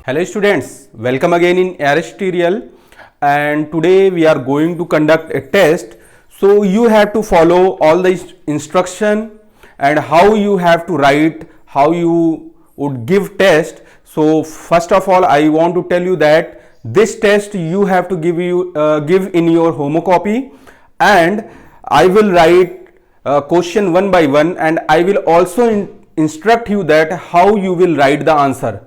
Hello students, welcome again in Aristotle, and today we are going to conduct a test. So you have to follow all the instruction and how you have to write, how you would give test. So first of all I want to tell you that this test you have to give in your homocopy, and I will write question one by one, and I will also instruct you that how you will write the answer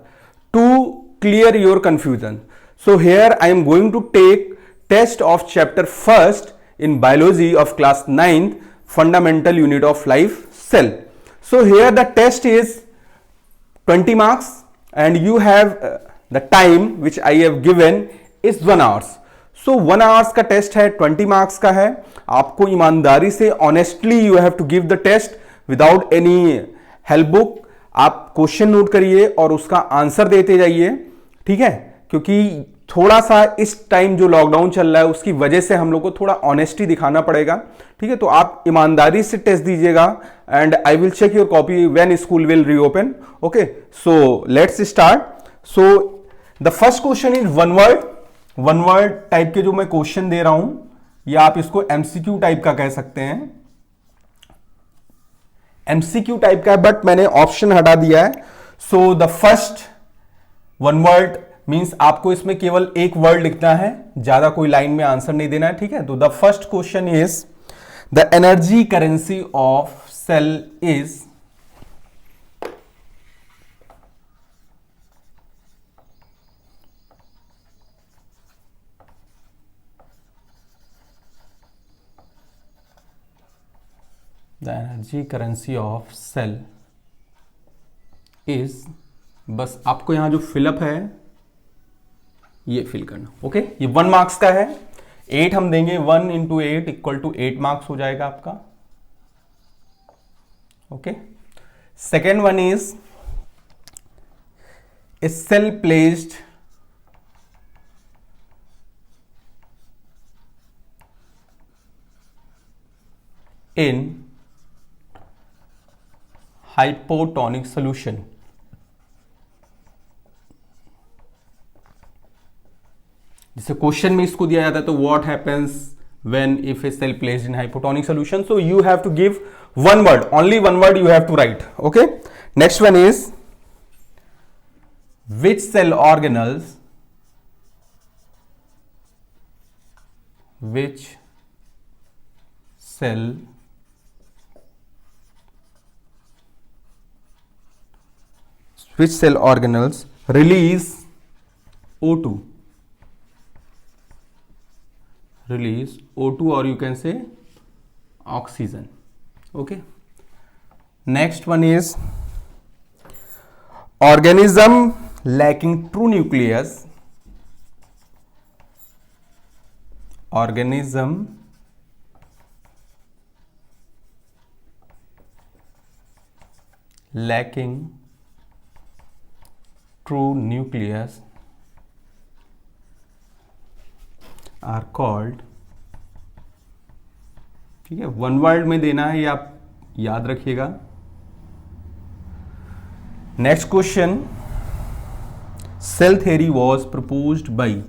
to clear your confusion. So here I am going to take test of chapter first in biology of class 9th, fundamental unit of life, cell. So here the test is 20 marks and you have the time which I have given is 1 hours. So 1 hours का test है, 20 marks का है. आपको ईमानदारी से honestly you have to give the test without any help book. आप question note करिए और उसका आंसर देते जाइए, ठीक है. क्योंकि थोड़ा सा इस टाइम जो लॉकडाउन चल रहा है उसकी वजह से हम लोग को थोड़ा ऑनेस्टी दिखाना पड़ेगा, ठीक है. तो आप ईमानदारी से टेस्ट दीजिएगा and I will check your copy when school will reopen. Okay, so let's start. So the first question is one word type के जो मैं क्वेश्चन दे रहा हूं, या आप इसको एमसीक्यू टाइप का कह सकते हैं. एमसीक्यू टाइप का है बट मैंने ऑप्शन हटा दिया है. सो the first one word means आपको इसमें केवल एक वर्ड लिखना है, ज्यादा कोई लाइन में आंसर नहीं देना है, ठीक है. तो the first question is the energy currency of cell is the energy currency of cell is, बस आपको यहां जो फिलअप है ये फिल करना. ओके, ये 1 मार्क्स का है. 8 हम देंगे, 1 इंटू 8 इक्वल टू 8 मार्क्स हो जाएगा आपका. Okay, second one is a cell placed in hypotonic solution. जैसे क्वेश्चन में इसको दिया जाता है तो what happens when if a cell placed in hypotonic solution. So you have to give one word, only one word you have to write. Okay, next one is which cell organelles which cell organelles release O2, or you can say oxygen. Okay, next one is organism lacking true nucleus. Organism lacking true nucleus are called, ठीक है. One word में देना है, ये आप याद रखिएगा. Next question, cell theory was proposed by.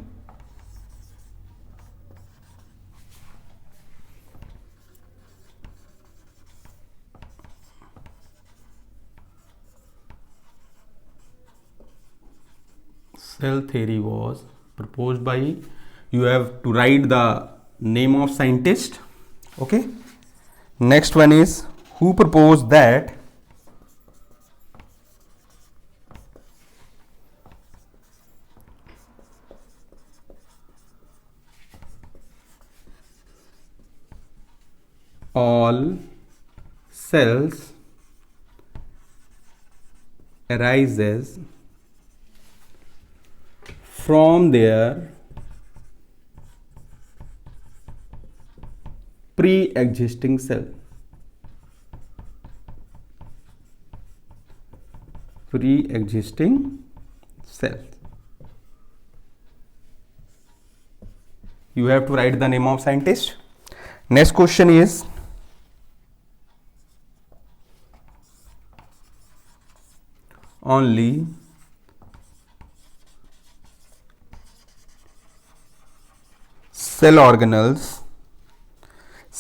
Cell theory was proposed by, you have to write the name of scientist. Okay, next one is who proposed that all cells arises from their pre-existing cell. Pre-existing cell. You have to write the name of scientist. Next question is only cell organelles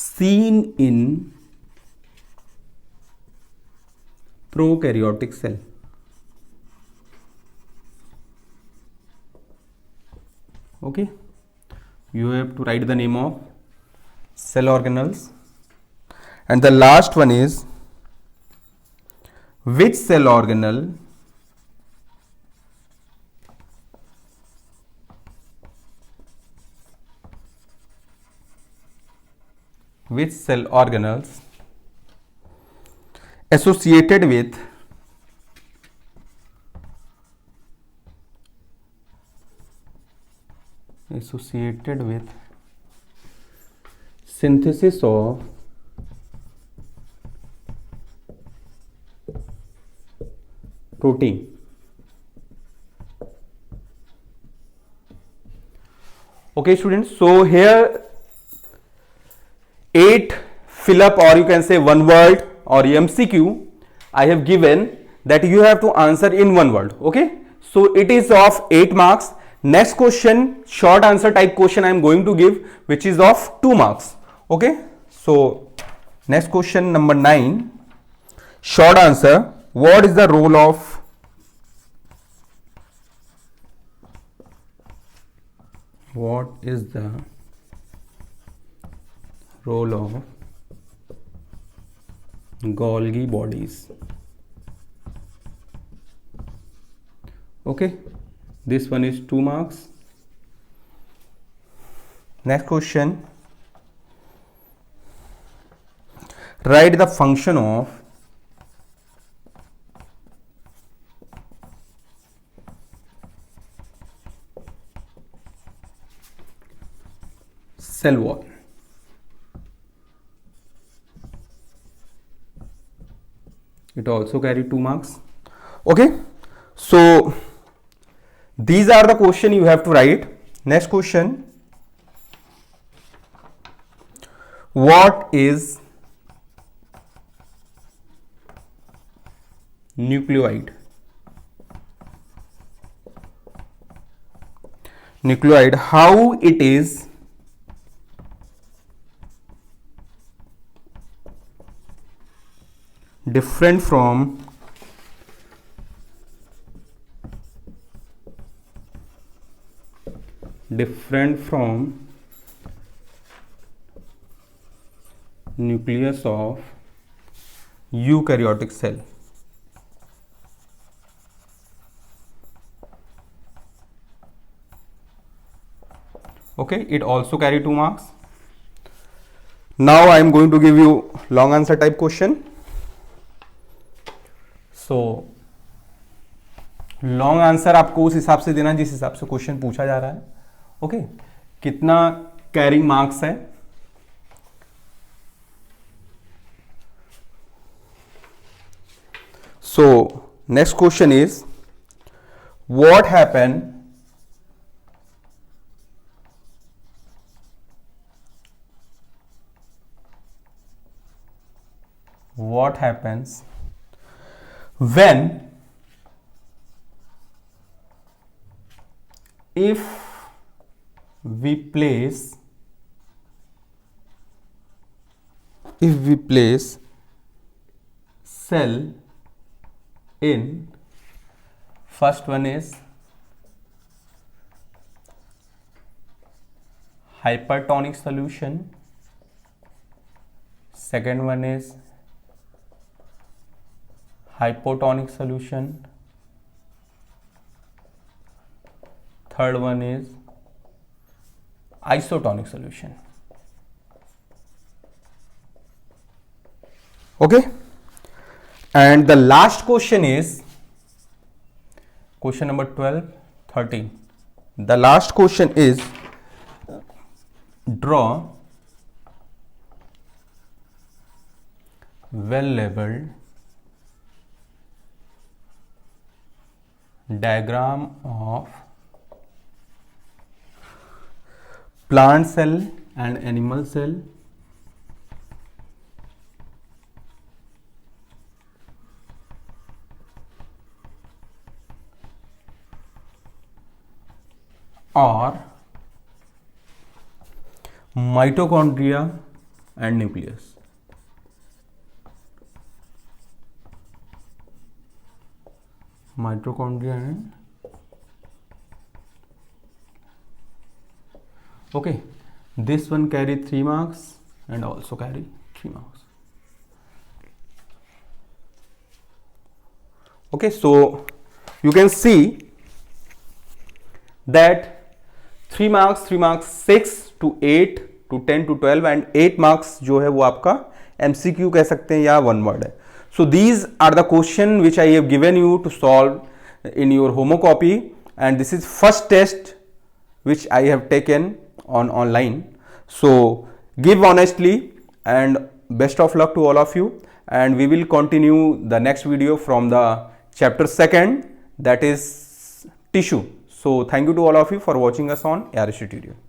seen in prokaryotic cell. Okay, you have to write the name of cell organelles. And the last one is which cell organelle organelles associated with synthesis of protein. Okay students, so here 8 fill up, or you can say one word or MCQ I have given that you have to answer in one word. Okay, so it is of 8 marks. Next question, short answer type question I am going to give, which is of 2 marks. Okay, so next question number 9, short answer. What is the role of Golgi bodies? Okay, this one is 2 marks. Next question, write the function of cell wall. It also carry 2 marks. Okay, so these are the question you have to write. Next question, what is nucleoid? How it is different from nucleus of eukaryotic cell. Okay, it also carry 2 marks. Now I am going to give you long answer type question. So long answer आपको उस हिसाब से देना जिस हिसाब से question पूछा जा रहा है. ओके, कितना कैरिंग मार्क्स है? So next question is what happens when if we place cell in, first one is hypertonic solution, second one is hypotonic solution, third one is isotonic solution. Okay, and the last question is question number 12, 13. The last question is draw well labeled diagram of plant cell and animal cell or mitochondria and nucleus. Mitochondria and okay, this one carry 3 marks and also carry 3 marks. Okay, so you can see that 3 marks, 6 to 8 to 10 to 12 and 8 marks जो है वो आपका MCQ कह सकते हैं या one word है. So these are the question which I have given you to solve in your homocopy, and this is first test which I have taken on online. So give honestly and best of luck to all of you, and we will continue the next video from the chapter 2nd, that is tissue. So thank you to all of you for watching us on ARS Tutorial.